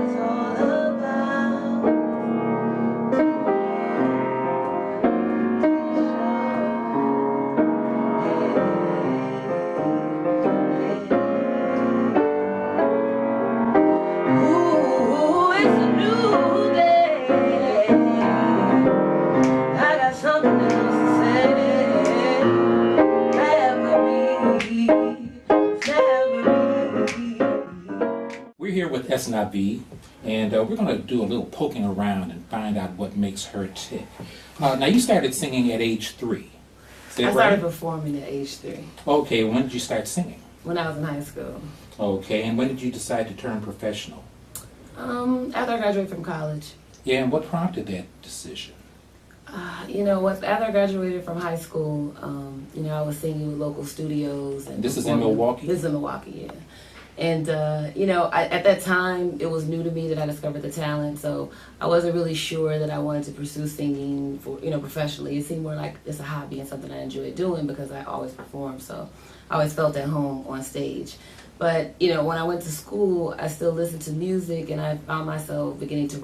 it's all about. Ooh, it's a new day. I got something else to say. We're here with Esnavi, and we're going to do a little poking around and find out what makes her tick. Now, you started singing at age 3. Is that I started right? performing at age 3. Okay, when did you start singing? When I was in high school. Okay, and when did you decide to turn professional? After I graduated from college. Yeah, and what prompted that decision? After I graduated from high school, I was singing with local studios. And This is in performing. Milwaukee? This is in Milwaukee, yeah. And, at that time, it was new to me that I discovered the talent, so I wasn't really sure that I wanted to pursue singing professionally. It seemed more like it's a hobby and something I enjoyed doing because I always performed, so I always felt at home on stage. But, when I went to school, I still listened to music, and I found myself beginning to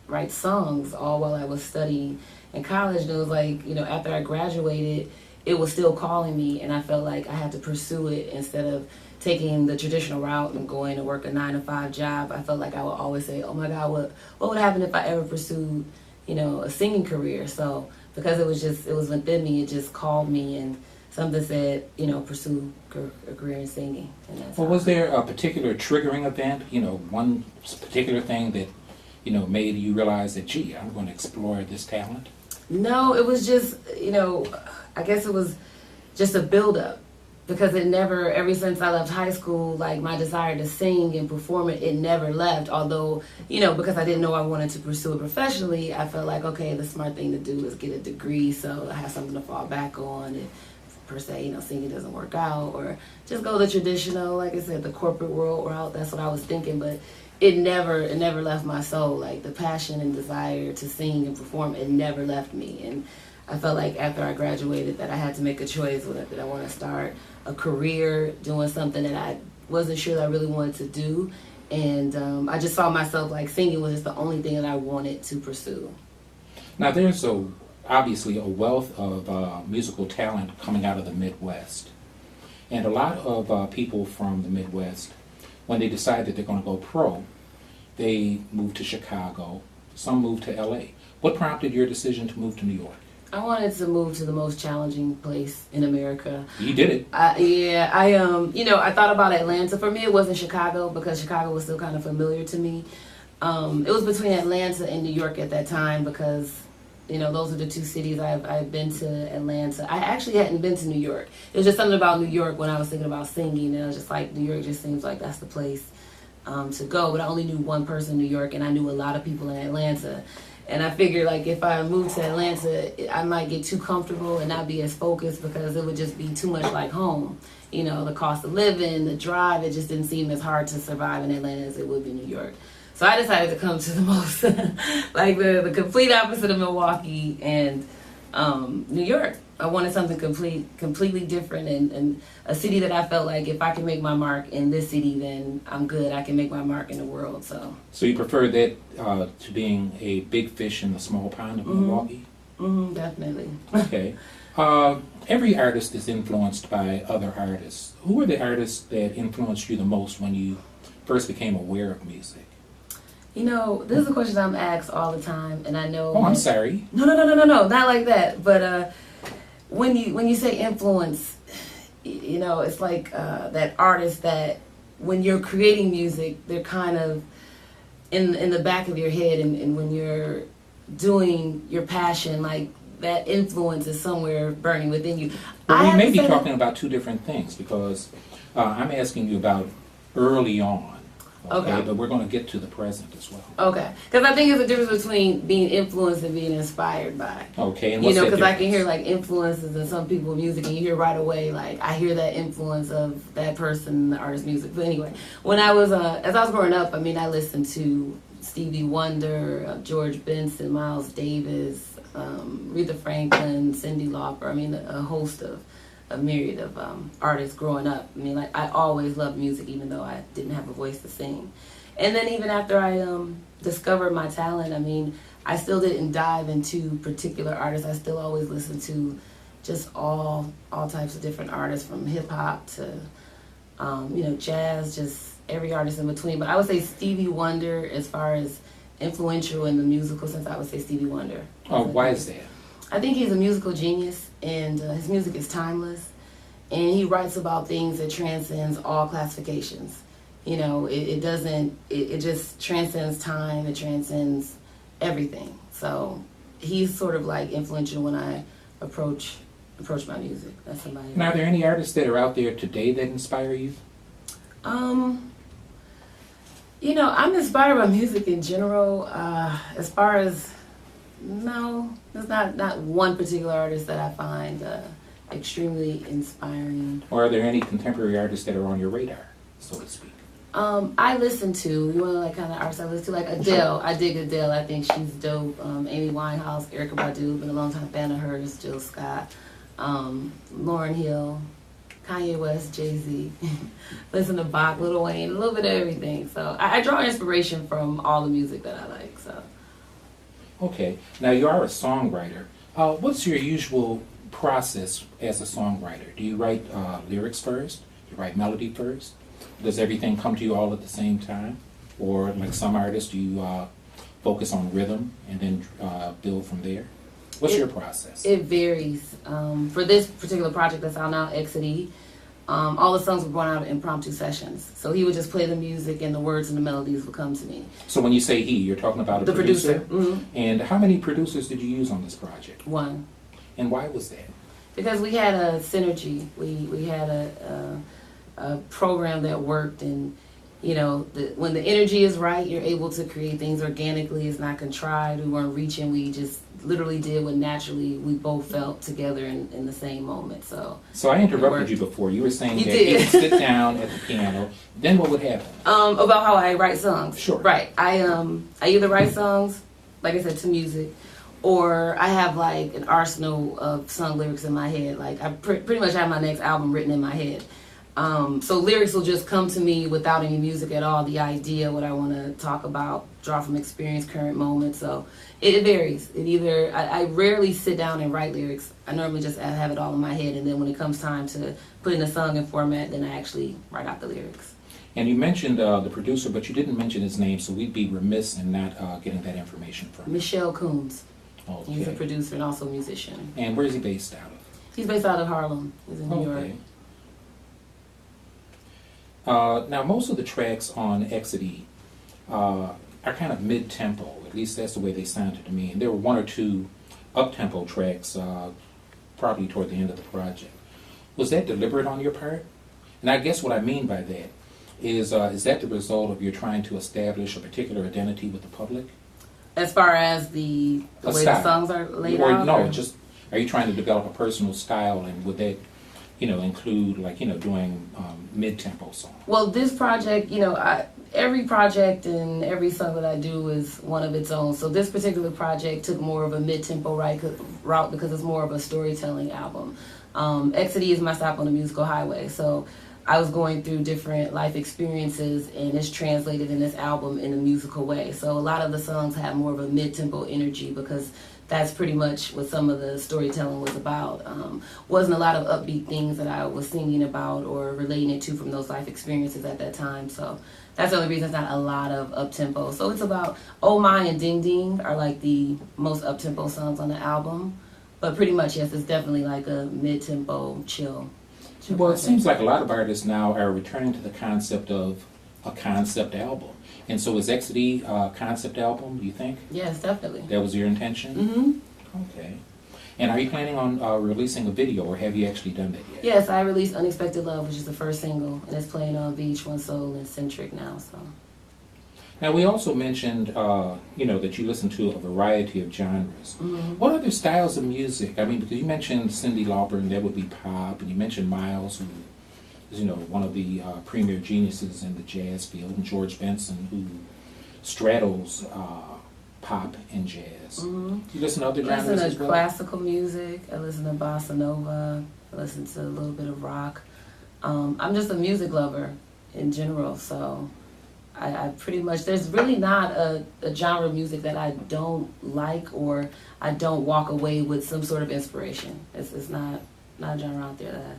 write songs all while I was studying in college. And it was like, after I graduated, it was still calling me, and I felt like I had to pursue it instead of taking the traditional route and going to work a 9-to-5 job. I felt like I would always say, oh my God, what would happen if I ever pursued, a singing career? So because it was within me, it just called me, and something said, pursue a career in singing. And that's Was there a particular triggering event, one particular thing that, made you realize that, gee, I'm going to explore this talent? No, it was just, I guess it was just a buildup. Because it never, ever since I left high school, like my desire to sing and perform it never left. Although, because I didn't know I wanted to pursue it professionally, I felt like, okay, the smart thing to do is get a degree so I have something to fall back on. And per se, singing doesn't work out, or just go the traditional, like I said, the corporate world route. That's what I was thinking, but it never left my soul. Like the passion and desire to sing and perform, it never left me. And I felt like after I graduated that I had to make a choice that I want to start a career doing something that I wasn't sure that I really wanted to do. And I just saw myself like singing was just the only thing that I wanted to pursue. Now, there's obviously a wealth of musical talent coming out of the Midwest. And a lot of people from the Midwest, when they decide that they're going to go pro, they move to Chicago, some move to LA. What prompted your decision to move to New York? I wanted to move to the most challenging place in America. You did it. I thought about Atlanta. For me, it wasn't Chicago because Chicago was still kind of familiar to me. It was between Atlanta and New York at that time because, those are the two cities I've been to. Atlanta. I actually hadn't been to New York. It was just something about New York when I was thinking about singing, and I was just like, New York just seems like that's the place to go. But I only knew one person in New York, and I knew a lot of people in Atlanta. And I figured, like, if I moved to Atlanta, I might get too comfortable and not be as focused because it would just be too much like home. The cost of living, the drive, it just didn't seem as hard to survive in Atlanta as it would be in New York. So I decided to come to the most, like the complete opposite of Milwaukee and New York. I wanted something completely different and a city that I felt like if I can make my mark in this city, then I'm good. I can make my mark in the world. So you prefer that to being a big fish in the small pond of Milwaukee? Definitely. Okay. Every artist is influenced by other artists. Who are the artists that influenced you the most when you first became aware of music? This is a question I'm asked all the time, and I know. Oh, I'm sorry. No, not like that. But when you say influence, it's like that artist that when you're creating music, they're kind of in the back of your head, and when you're doing your passion, like that influence is somewhere burning within you. Well, we may be talking about two different things because I'm asking you about early on. Okay, but we're going to get to the present as well. Okay, because I think there's a difference between being influenced and being inspired by. Okay, and what's that because difference? I can hear like influences in some people's music, and you hear right away like I hear that influence of that person, the artist's music. But anyway, when I was as I was growing up, I listened to Stevie Wonder, George Benson, Miles Davis, Aretha Franklin, Cyndi Lauper. A host of a myriad of artists growing up. I mean, like, I always loved music, even though I didn't have a voice to sing. And then even after I discovered my talent, I mean, I still didn't dive into particular artists. I still always listened to just all types of different artists, from hip hop to you know, jazz, just every artist in between. But I would say Stevie Wonder, as far as influential in the musical sense, I would say Stevie Wonder. Oh, why is that? I think he's a musical genius, and his music is timeless, and he writes about things that transcends all classifications. You know, it just transcends time, it transcends everything. So he's sort of like influential when I approach my music. That's somebody. Now, are there any artists that are out there today that inspire you? You know, I'm inspired by music in general. As far as, no, there's not one particular artist that I find extremely inspiring. Or are there any contemporary artists that are on your radar, so to speak? I listen to, you want to like kind of artists I listen to, like Adele. I dig Adele. I think she's dope. Amy Winehouse, Erykah Badu, been a long time fan of hers. Jill Scott, Lauryn Hill, Kanye West, Jay-Z. Listen to Bach, Lil Wayne, a little bit of everything. So I draw inspiration from all the music that I like. So. Okay. Now, you are a songwriter. What's your usual process as a songwriter? Do you write lyrics first? Do you write melody first? Does everything come to you all at the same time? Or like some artists, do you focus on rhythm and then build from there? What's your process? It varies. For this particular project that's out now, X2theL, all the songs were born out of impromptu sessions. So he would just play the music and the words and the melodies would come to me. So when you say he, you're talking about the producer. Mm-hmm. And how many producers did you use on this project? One. And why was that? Because we had a synergy. We had a program that worked, and you know, when the energy is right, you're able to create things organically. It's not contrived. We weren't reaching. We just literally did what naturally we both felt together in the same moment. So I interrupted you before. You were saying you that did. you would sit down at the piano. Then what would happen? About how I write songs. Sure. Right. I either write songs, like I said, to music, or I have like an arsenal of song lyrics in my head. Like I pretty much have my next album written in my head. So lyrics will just come to me without any music at all. The idea, what I want to talk about, draw from experience, current moment. So it varies. I rarely sit down and write lyrics. I normally just have it all in my head, and then when it comes time to put in a song in format, then I actually write out the lyrics. And you mentioned the producer, but you didn't mention his name, so we'd be remiss in not getting that information from him. Michelle Coons. Okay. He's a producer and also a musician. And where is he based out of? He's based out of Harlem. He's in New York. Now, most of the tracks on X2theL are kind of mid-tempo. At least that's the way they sounded to me. And there were one or two up-tempo tracks probably toward the end of the project. Was that deliberate on your part? And I guess what I mean by that is that the result of your trying to establish a particular identity with the public? As far as the way the songs are laid out? No, just, are you trying to develop a personal style, and would that, you know, include, like, you know, doing mid-tempo songs? Well, this project, you know, every project and every song that I do is one of its own. So this particular project took more of a mid-tempo route because it's more of a storytelling album. X2theL is my stop on the musical highway. So I was going through different life experiences, and it's translated in this album in a musical way. So a lot of the songs have more of a mid-tempo energy because that's pretty much what some of the storytelling was about. Wasn't a lot of upbeat things that I was singing about or relating it to from those life experiences at that time. So that's the only reason it's not a lot of up-tempo. So it's about Oh My and Ding Ding are like the most up-tempo songs on the album. But pretty much, yes, it's definitely like a mid-tempo chill. Well, it seems like a lot of artists now are returning to the concept of a concept album. And so is X2theL a concept album, do you think? Yes, definitely. That was your intention? Mm-hmm. Okay. And are you planning on releasing a video, or have you actually done that yet? Yes, I released Unexpected Love, which is the first single, and it's playing on VH1 Soul and Centric now. So. Now, we also mentioned, you know, that you listen to a variety of genres. Mm-hmm. What other styles of music? I mean, because you mentioned Cyndi Lauper, and that would be pop, and you mentioned Miles, who is, you know, one of the premier geniuses in the jazz field, and George Benson, who straddles pop and jazz. Mm-hmm. You listen to other genres I listen as to well? classical music. I listen to bossa nova. I listen to a little bit of rock. I'm just a music lover in general, so I pretty much, there's really not a genre of music that I don't like or I don't walk away with some sort of inspiration. It's not a genre out there that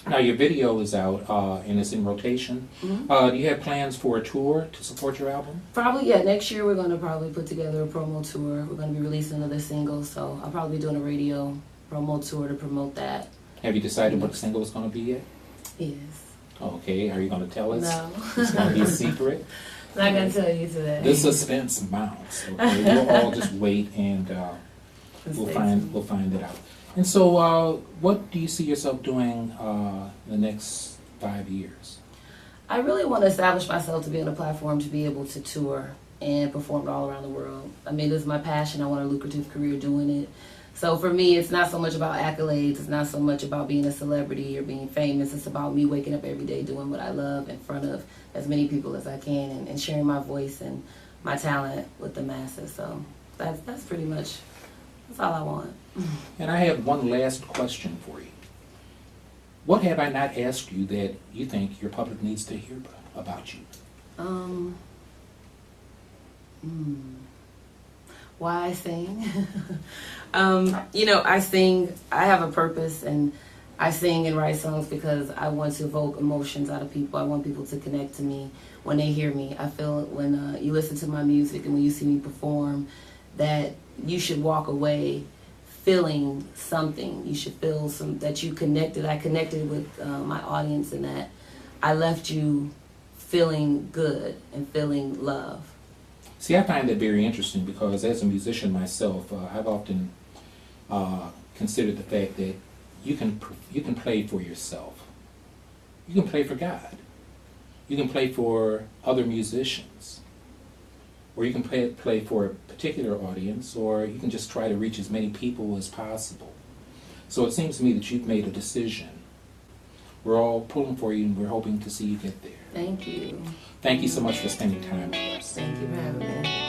Now your video is out and it's in rotation. Mhm. Do you have plans for a tour to support your album? probably, yeah, next year we're going to probably put together a promo tour. We're going to be releasing another single, so I'll probably be doing a radio promo tour to promote that. Have you decided what the single is going to be yet? Yes. Okay, are you going to tell us? No. It's going to be a secret. Not going to tell you today. The suspense mounts. Okay, we'll all just wait and we'll find it out. And so, what do you see yourself doing the next 5 years? I really want to establish myself to be on a platform to be able to tour and perform all around the world. I mean, this is my passion. I want a lucrative career doing it. So for me, it's not so much about accolades. It's not so much about being a celebrity or being famous. It's about me waking up every day doing what I love in front of as many people as I can and sharing my voice and my talent with the masses. So that's pretty much, that's all I want. And I have one last question for you. What have I not asked you that you think your public needs to hear about you? Why I sing? You know, I sing, I have a purpose, and I sing and write songs because I want to evoke emotions out of people. I want people to connect to me when they hear me. I feel when you listen to my music and when you see me perform that you should walk away feeling something. You should feel that you connected. I connected with my audience and that I left you feeling good and feeling love. See, I find that very interesting because as a musician myself, I've often considered the fact that you can play for yourself. You can play for God. You can play for other musicians. Or you can play for a particular audience, or you can just try to reach as many people as possible. So it seems to me that you've made a decision. We're all pulling for you and we're hoping to see you get there. Thank you. Thank you so much for spending time with us. Thank you for having me.